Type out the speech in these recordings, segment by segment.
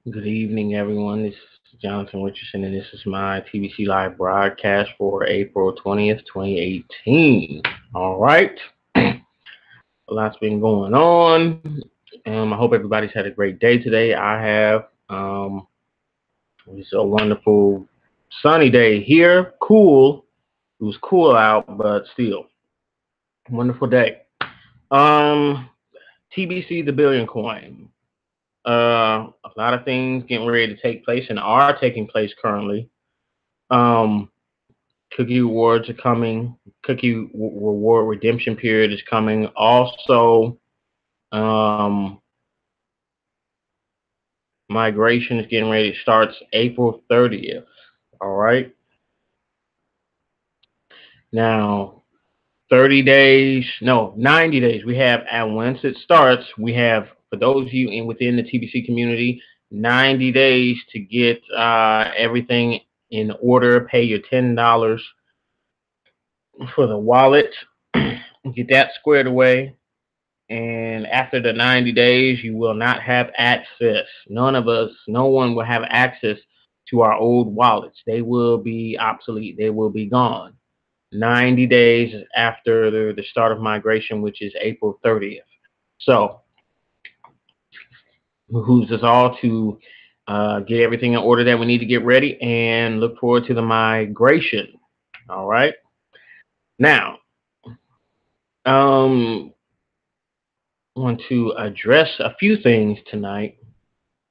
Good evening, everyone. This is Jonathan Richardson, and this is my TBC live broadcast for April 20th, 2018. All right. A lot's been going on. I hope everybody's had a great day today. I have. It's a wonderful sunny day here. Cool. It was cool out, but still, wonderful day. Um, TBC, the billion coin. A lot of things getting ready to take place and are taking place currently. Um, Cookie rewards are coming. Reward redemption period is coming. Also, um, migration is getting ready. It starts April 30th. All right. Now, 30 days, no, 90 days. We have, and once it starts, we have, for those of you within the TBC community, 90 days to get everything in order, pay your $10 for the wallet, get that squared away. And after the 90 days, you will not have access. None of us, no one will have access to our old wallets. They will be obsolete. They will be gone. 90 days after the start of migration, which is April 30th. So, it behooves us all to get everything in order that we need to get ready and look forward to the migration. All right. Now, um, I want to address a few things tonight.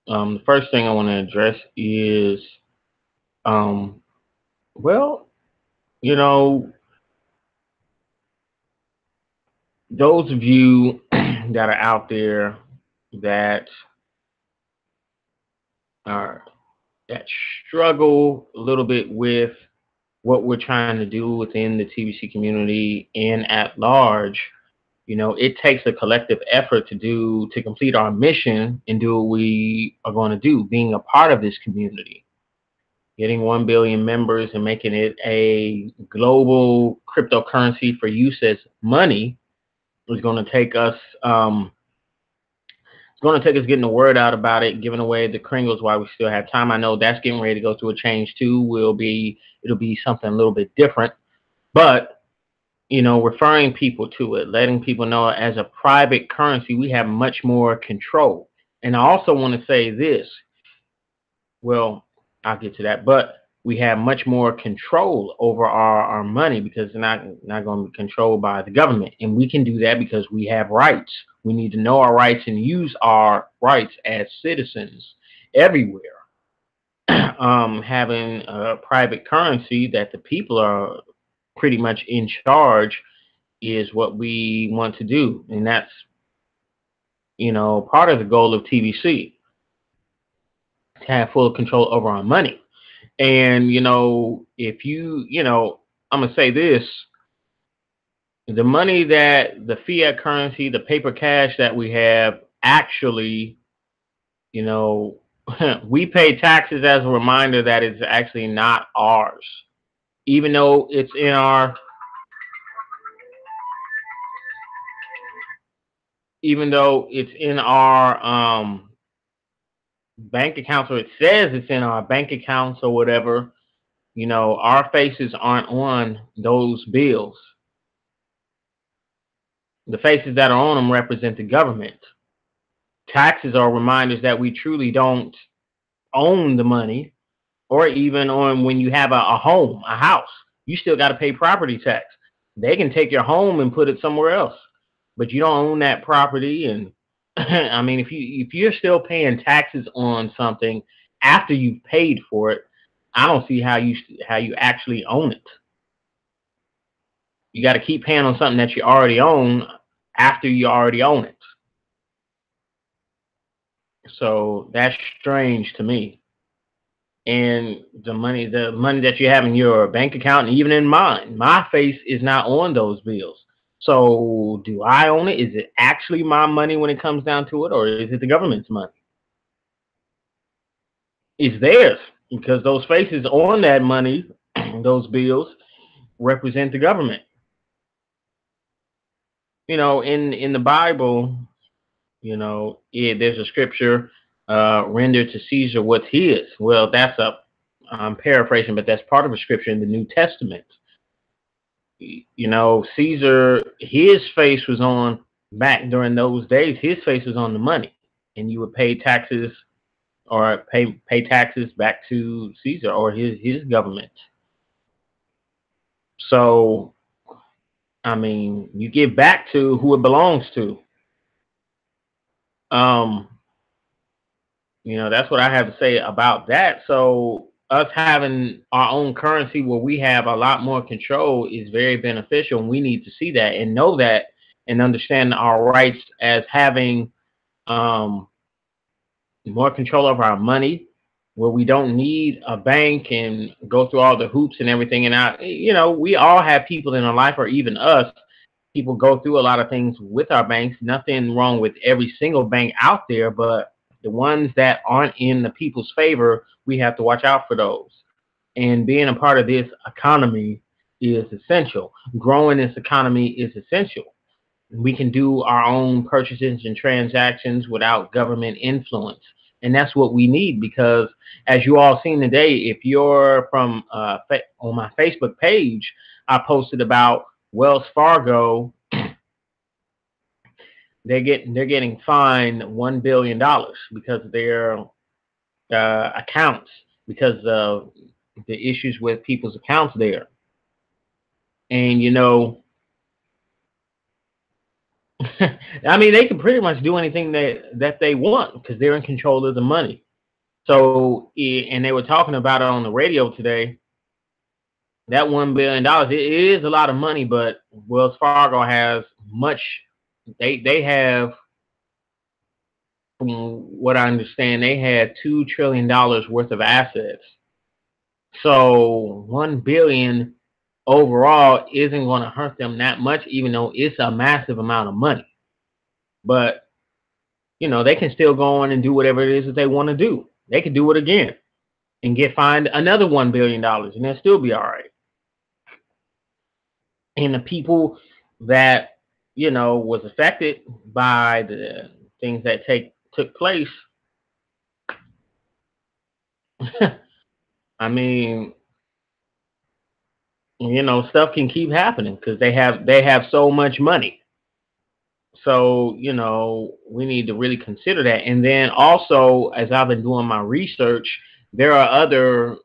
The first thing I want to address is, um, well, you know, those of you that are out there that are that struggle a little bit with what we're trying to do within the TBC community and at large, it takes a collective effort to complete our mission and do what we are going to do, being a part of this community. Getting 1 billion members and making it a global cryptocurrency for use as money is going to take us. It's going to take us getting the word out about it, giving away the Kringles while we still have time. I know that's getting ready to go through a change too. It'll be something a little bit different, but referring people to it, letting people know as a private currency, we have much more control. And I also want to say this. Well, I'll get to that. But we have much more control over our money because it's not going to be controlled by the government. And we can do that because we have rights. We need to know our rights and use our rights as citizens everywhere. Having a private currency that the people are pretty much in charge is what we want to do. And that's, part of the goal of TBC, to have full control over our money. And if I'm gonna say this: the money that the fiat currency, the paper cash that we have, actually, you know, we pay taxes as a reminder that it's actually not ours, even though even though it's in our bank accounts, or it says it's in our bank accounts or whatever. Our faces aren't on those bills. The faces that are on them represent the government. Taxes are reminders that we truly don't own the money, or even on when you have a home, a house, you still got to pay property tax. They can take your home and put it somewhere else, but you don't own that property. And I mean, if you're still paying taxes on something after you've paid for it, I don't see how you actually own it. You got to keep paying on something that you already own after you already own it. So that's strange to me. And the money that you have in your bank account, and even in mine, my face is not on those bills. So do I own it? Is it actually my money when it comes down to it, or is it the government's money? It's theirs because those faces on that money, those bills, represent the government. In the Bible, there's a scripture. render to Caesar what's his. Well, that's a I'm paraphrasing, but that's part of a scripture in the New Testament. You know, Caesar, his face was on back during those days. His face was on the money, and you would pay taxes or pay taxes back to Caesar or his government. So, I mean, you give back to who it belongs to. Um, that's what I have to say about that. So us having our own currency where we have a lot more control is very beneficial, and we need to see that and know that and understand our rights as having um, more control over our money, where we don't need a bank and go through all the hoops and everything. And we all have people in our life, or even us, people go through a lot of things with our banks. Nothing wrong with every single bank out there, but the ones that aren't in the people's favor, we have to watch out for those. And being a part of this economy is essential. Growing this economy is essential. We can do our own purchases and transactions without government influence. And that's what we need, because as you all seen today, if you're from on my Facebook page, I posted about Wells Fargo. They're getting fined $1 billion because of their accounts, because of the issues with people's accounts there. And I mean, they can pretty much do anything that they want because they're in control of the money. So, and they were talking about it on the radio today. That $1 billion, it is a lot of money, but Wells Fargo has much. They have, from what I understand, they had $2 trillion worth of assets. So 1 billion overall isn't going to hurt them that much, even though it's a massive amount of money. But they can still go on and do whatever it is that they want to do. They could do it again and get fined another $1 billion, and they'll still be all right. And the people that was affected by the things that took place, I mean, stuff can keep happening because they have so much money. So, we need to really consider that. And then also, as I've been doing my research, there are other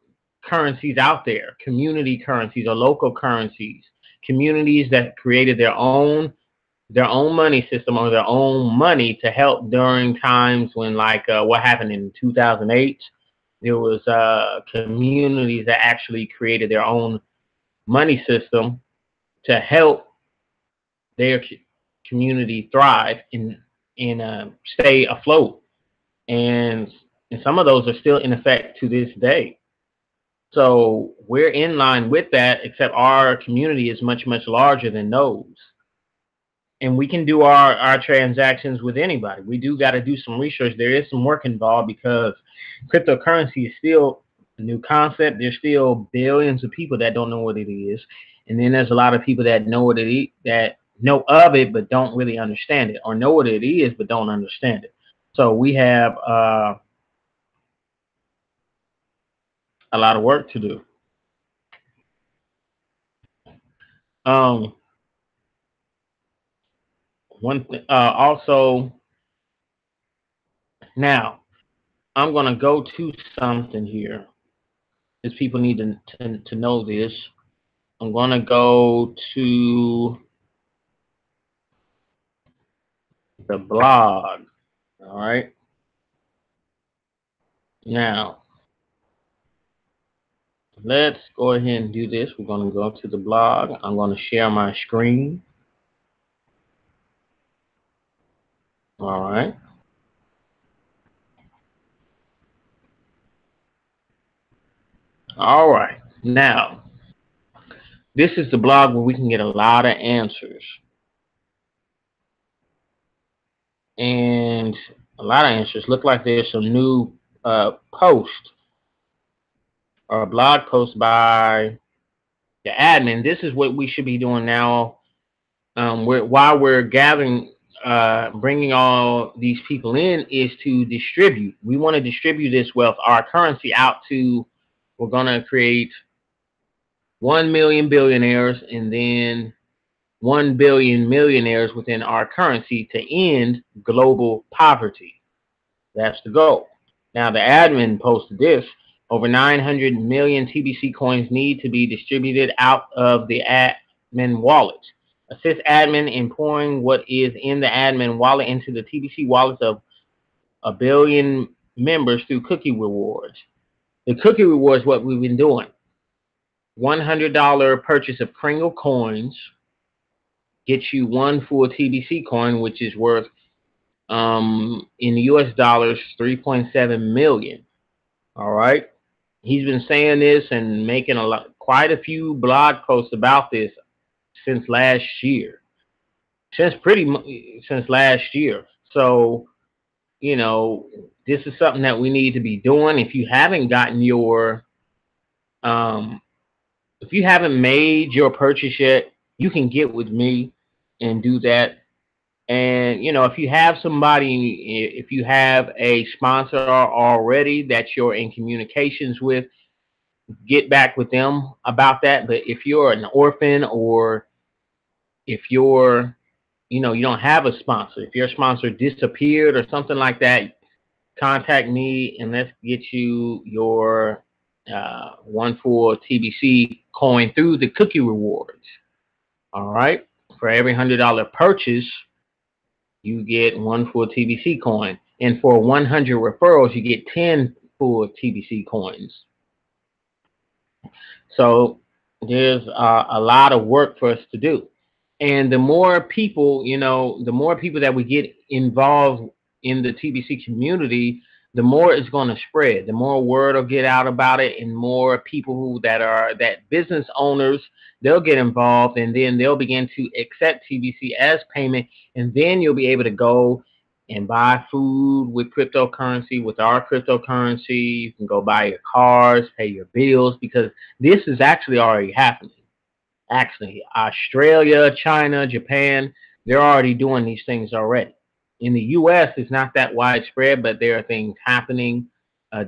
currencies out there, community currencies or local currencies, communities that created their own money system or their own money to help during times when, like what happened in 2008. There was communities that actually created their own money system to help their community thrive and stay afloat. And some of those are still in effect to this day. So we're in line with that, except our community is much, much larger than those. And we can do our transactions with anybody. We do got to do some research. There is some work involved because cryptocurrency is still a new concept. There's still billions of people that don't know what it is. And then there's a lot of people that know what it is, that know of it but don't really understand it, or know what it is but don't understand it. So we have a lot of work to do. Um, also, now I'm gonna go to something here, because people need to know this. I'm gonna go to the blog. All right. Now let's go ahead and do this. We're gonna go to the blog. I'm gonna share my screen. All right. All right. Now, this is the blog where we can get a lot of answers. And a lot of answers. Look like there's some new post or a blog post by the admin. This is what we should be doing now. While we're gathering bringing all these people in is to distribute. We want to distribute this wealth, our currency, out to. We're going to create 1 million billionaires and then 1 billion millionaires within our currency to end global poverty. That's the goal. Now, the admin posted this. Over 900 million TBC coins need to be distributed out of the admin wallet. Assist admin in pouring what is in the admin wallet into the TBC wallets of a billion members through cookie rewards. The cookie reward is what we've been doing. $100 purchase of Kringle coins gets you one full TBC coin, which is worth in US dollars 3.7 million. All right. He's been saying this and making quite a few blog posts about this since last year. Since last year. So, you know, this is something that we need to be doing. If you haven't gotten your if you haven't made your purchase yet, you can get with me and do that. And, you know, if you have somebody, if you have a sponsor already that you're in communications with, get back with them about that. But if you're an orphan, or if you're, you know, you don't have a sponsor, if your sponsor disappeared or something like that, contact me and let's get you your one full TBC coin through the cookie rewards. All right. For every $100 purchase, you get one full TBC coin. And for 100 referrals, you get 10 full TBC coins. So there's a lot of work for us to do. And the more people, you know, the more people that we get involved in the TBC community, the more it's going to spread. The more word will get out about it, and more people that business owners, they'll get involved, and then they'll begin to accept TBC as payment, and then you'll be able to go and buy food with cryptocurrency. With our cryptocurrency, you can go buy your cars, pay your bills, because this is actually already happening. Actually, Australia, China, Japan, they're already doing these things already. In the U.S., it's not that widespread, but there are things happening,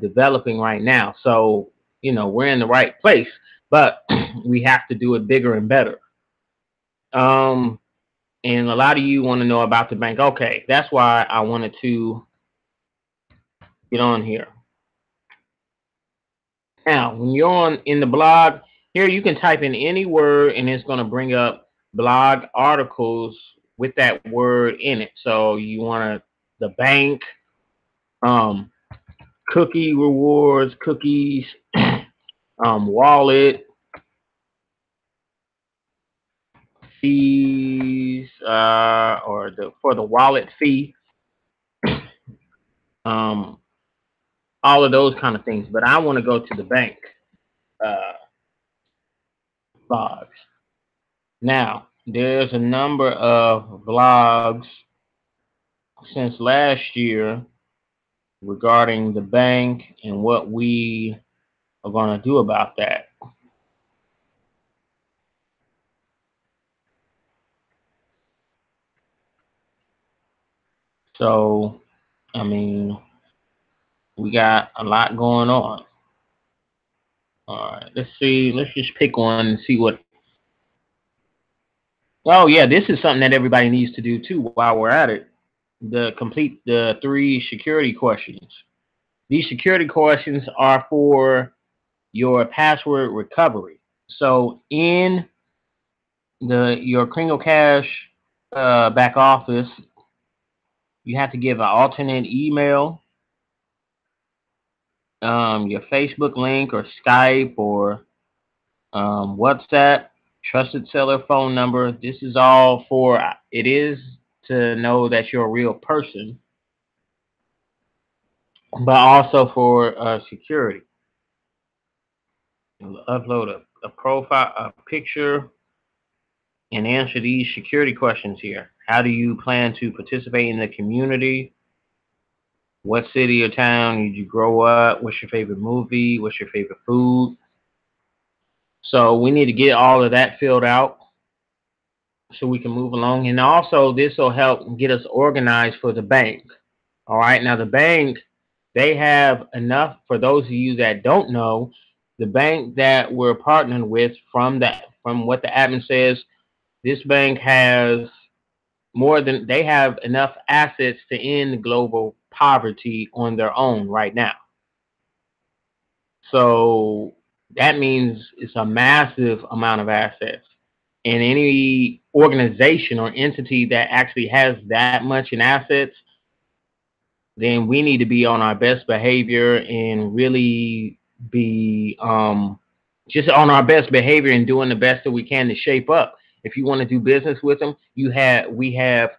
developing right now. So, you know, we're in the right place, but we have to do it bigger and better. And a lot of you want to know about the bank. Okay, that's why I wanted to get on here. Now, when you're in the blog, here you can type in any word and it's going to bring up blog articles with that word in it. So you want the bank, cookie rewards, cookies, wallet, fees, or for the wallet fee, all of those kind of things. But I want to go to the bank blogs. Now, there's a number of blogs since last year regarding the bank and what we are going to do about that. So, I mean, we got a lot going on. All right, let's see. Let's just pick one and see what. Oh, yeah, this is something that everybody needs to do too while we're at it. Complete the 3 security questions. These security questions are for your password recovery. So in your Kringle Cash back office, you have to give an alternate email, your Facebook link or Skype or WhatsApp, trusted seller phone number. This is all for, it is to know that you're a real person, but also for security. Upload a profile, a picture, and answer these security questions here. How do you plan to participate in the community? What city or town did you grow up? What's your favorite movie? What's your favorite food? So we need to get all of that filled out. so we can move along. And also, this will help get us organized for the bank. All right. Now, the bank, they have enough. For those of you that don't know, the bank that we're partnering with, from what the admin says, this bank has more than they have enough assets to end global poverty on their own right now. So that means it's a massive amount of assets. And any organization or entity that actually has that much in assets, then we need to be on our best behavior and really be just on our best behavior and doing the best that we can to shape up. If you want to do business with them, we have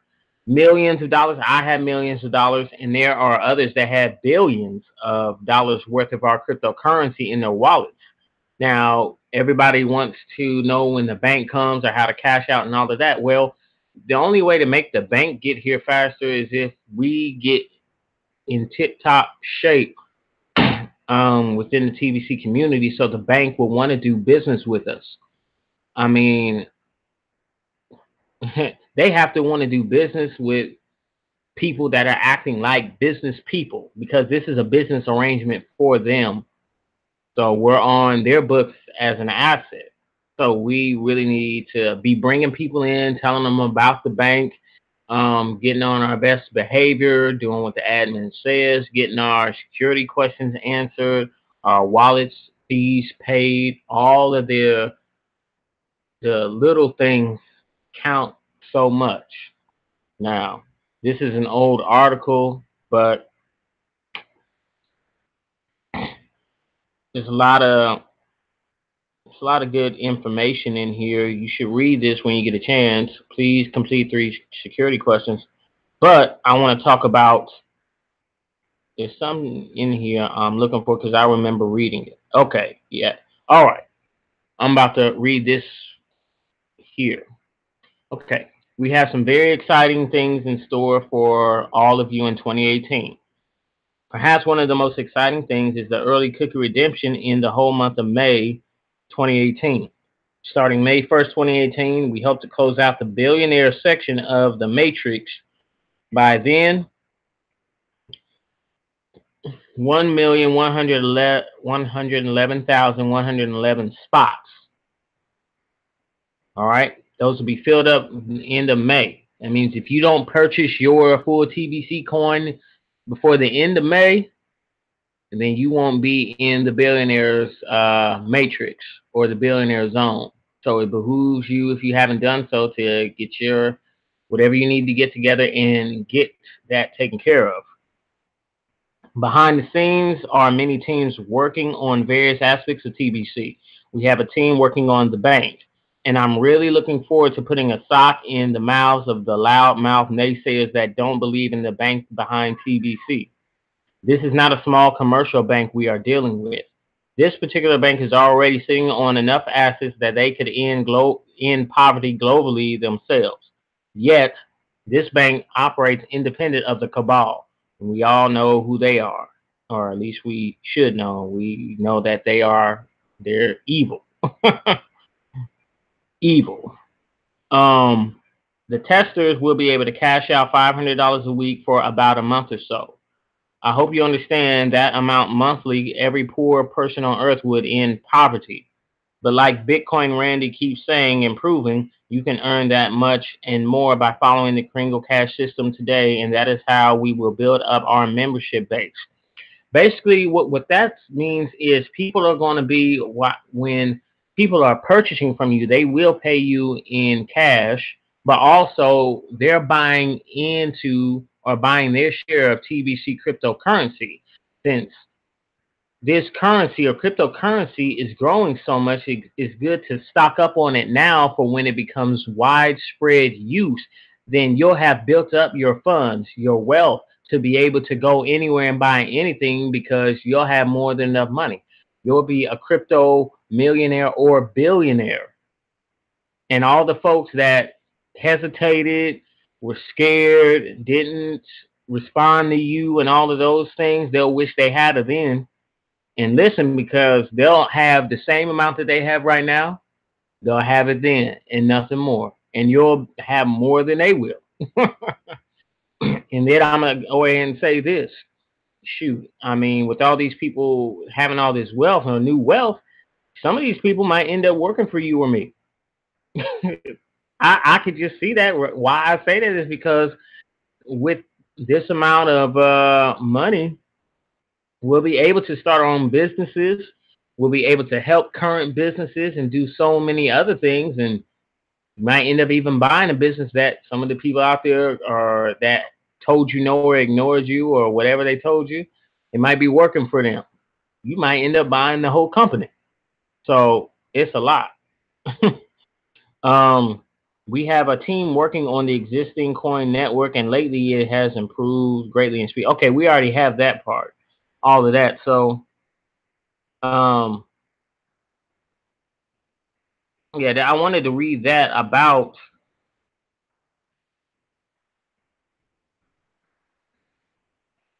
millions of dollars. I have millions of dollars, and there are others that have billions of dollars worth of our cryptocurrency in their wallets. Now, everybody wants to know when the bank comes or how to cash out and all of that. Well, the only way to make the bank get here faster is if we get in tip top shape within the TBC community, so the bank will want to do business with us. I mean, they have to want to do business with people that are acting like business people because this is a business arrangement for them. So we're on their books as an asset. So we really need to be bringing people in, telling them about the bank, getting on our best behavior, doing what the admin says, getting our security questions answered, our wallets fees paid, all of the little things count so much. Now, this is an old article, but there's a lot of good information in here. You should read this when you get a chance. Please complete 3 security questions. But I want to talk about there's something in here I'm looking for because I remember reading it. Okay, yeah. All right. I'm about to read this here. Okay. We have some very exciting things in store for all of you in 2018. Perhaps one of the most exciting things is the early cookie redemption in the whole month of May 2018. Starting May 1st, 2018, we hope to close out the billionaire section of the matrix. By then, 1,111,111 spots. All right, those will be filled up at the end of May. That means if you don't purchase your full TBC coin before the end of May, then you won't be in the billionaires matrix or the billionaire zone. So it behooves you, if you haven't done so, to get your whatever you need to get together and get that taken care of. Behind the scenes are many teams working on various aspects of TBC. We have a team working on the bank, and I'm really looking forward to putting a sock in the mouths of the loudmouth naysayers that don't believe in the bank behind TBC. This is not a small commercial bank we are dealing with. This particular bank is already sitting on enough assets that they could end poverty globally themselves. Yet, this bank operates independent of the cabal. And we all know who they are, or at least we should know. We know that they're evil. Evil. Um, the testers will be able to cash out $500 a week for about a month or so. I hope you understand that amount monthly, every poor person on earth would end poverty. But like Bitcoin Randy keeps saying and proving, you can earn that much and more by following the Kringle Cash system today, and that is how we will build up our membership base. Basically, what that means is people are going to be, when people are purchasing from you, they will pay you in cash, but also they're buying into or buying their share of TBC cryptocurrency. Since this currency or cryptocurrency is growing so much, it's good to stock up on it now for when it becomes widespread use. Then you'll have built up your funds, your wealth, to be able to go anywhere and buy anything because you'll have more than enough money. You'll be a crypto millionaire or billionaire. And all the folks that hesitated, were scared, didn't respond to you, and all of those things, they'll wish they had it then. And listen, because they'll have the same amount that they have right now, they'll have it then and nothing more. and you'll have more than they will. And then I'm gonna go ahead and say this. Shoot, I mean, with all these people having all this wealth or new wealth, some of these people might end up working for you or me. I could just see that. Why I say that is because with this amount of money, we'll be able to start our own businesses. We'll be able to help current businesses and do so many other things. And you might end up even buying a business that some of the people out there are that told you no or ignored you or whatever they told you. It might be working for them. You might end up buying the whole company. So it's a lot. um, we have a team working on the existing coin network, and lately it has improved greatly in speed. Okay, we already have that part, all of that. So, um, yeah, I wanted to read that about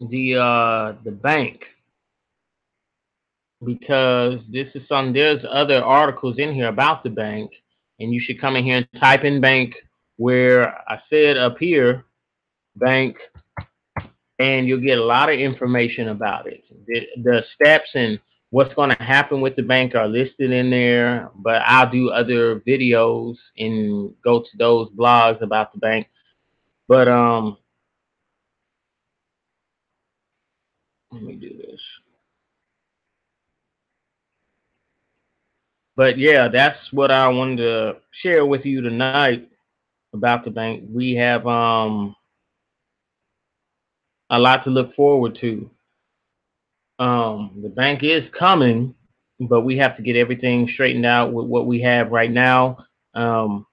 the bank because this is some. There's other articles in here about the bank, and you should come in here and type in bank where I said up here bank, and you'll get a lot of information about it. The steps and what's going to happen with the bank are listed in there, but I'll do other videos and go to those blogs about the bank. But let me do this. But yeah, that's what I wanted to share with you tonight about the bank. We have a lot to look forward to. The bank is coming, but we have to get everything straightened out with what we have right now. Um,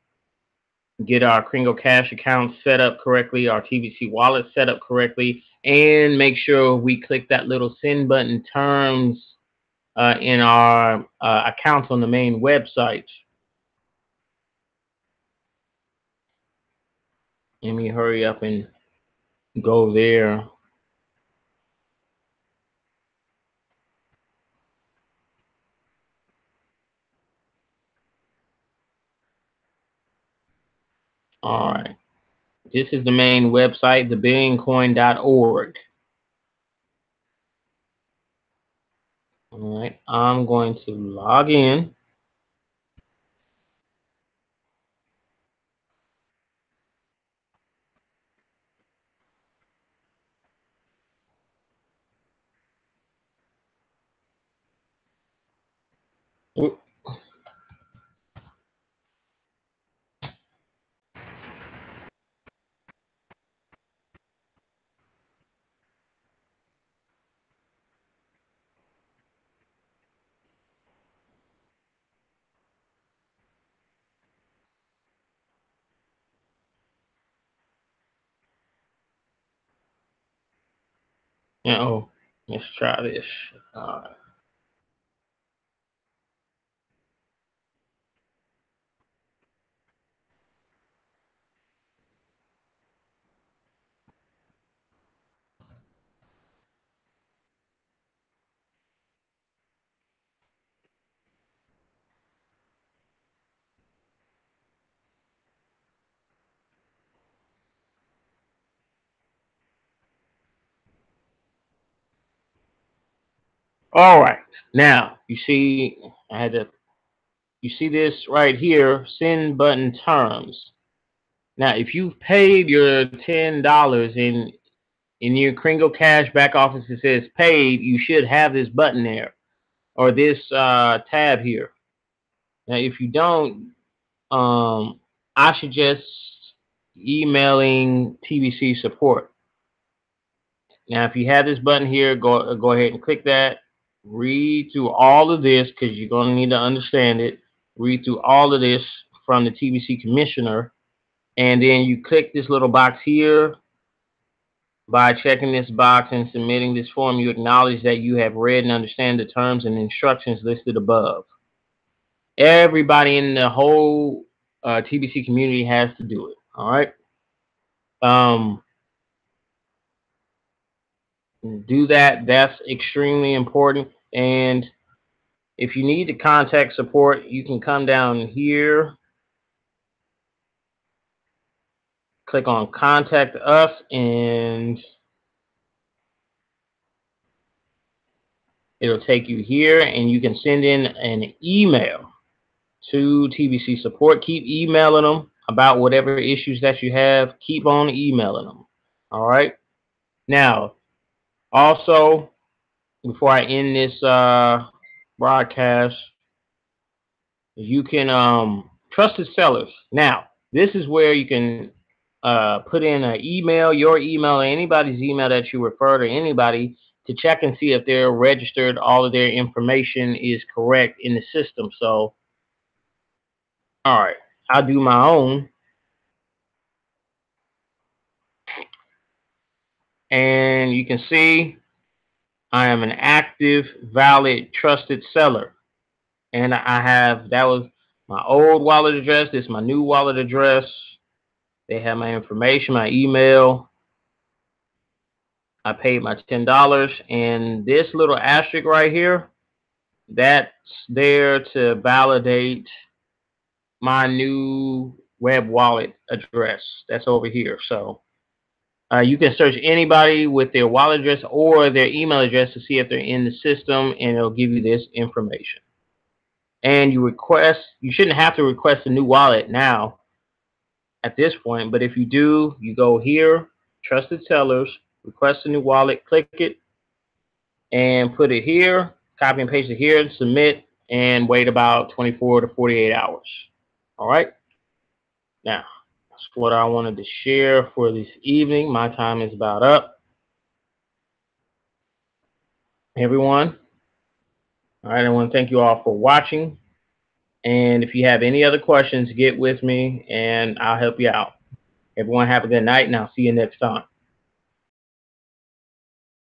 get our Kringle Cash account set up correctly, our TBC wallet set up correctly, and make sure we click that little send button terms in our accounts on the main website. Let me hurry up and go there. All right. This is the main website, thebillioncoin.org. All right. I'm going to log in. Oh, let's try this. All right. Now, you see, I had to, you see this right here, send button terms. Now, if you've paid your $10 in your Kringle Cash back office, it says paid, you should have this button there or this tab here. Now, if you don't, I suggest emailing TBC support. Now, if you have this button here, go ahead and click that. Read through all of this because you're going to need to understand it. Read through all of this from the TBC commissioner, and then you click this little box here. By checking this box and submitting this form, you acknowledge that you have read and understand the terms and instructions listed above. Everybody in the whole TBC community has to do it. All right. Um, do that. That's extremely important. And if you need to contact support, you can come down here click on contact us, and it'll take you here, and you can send in an email to TBC support. Keep emailing them about whatever issues that you have. Keep on emailing them. All right. Now, also, before I end this broadcast, you can trusted sellers. Now, this is where you can put in an email, your email, or anybody's email that you refer to anybody to check and see if they're registered, all of their information is correct in the system. So, all right, I'll do my own. And you can see I am an active, valid, trusted seller. And I have, that was my old wallet address. This is my new wallet address. They have my information, my email. I paid my $10. And this little asterisk right here, that's there to validate my new web wallet address. That's over here. So you can search anybody with their wallet address or their email address to see if they're in the system, and it'll give you this information. And you shouldn't have to request a new wallet now at this point, but if you do, you go here, trusted sellers, request a new wallet, click it, and put it here, copy and paste it here, and submit, and wait about 24 to 48 hours. All right. Now, that's what I wanted to share for this evening. My time is about up. Everyone. All right. I want to thank you all for watching. And if you have any other questions, get with me and I'll help you out. Everyone have a good night, and I'll see you next time.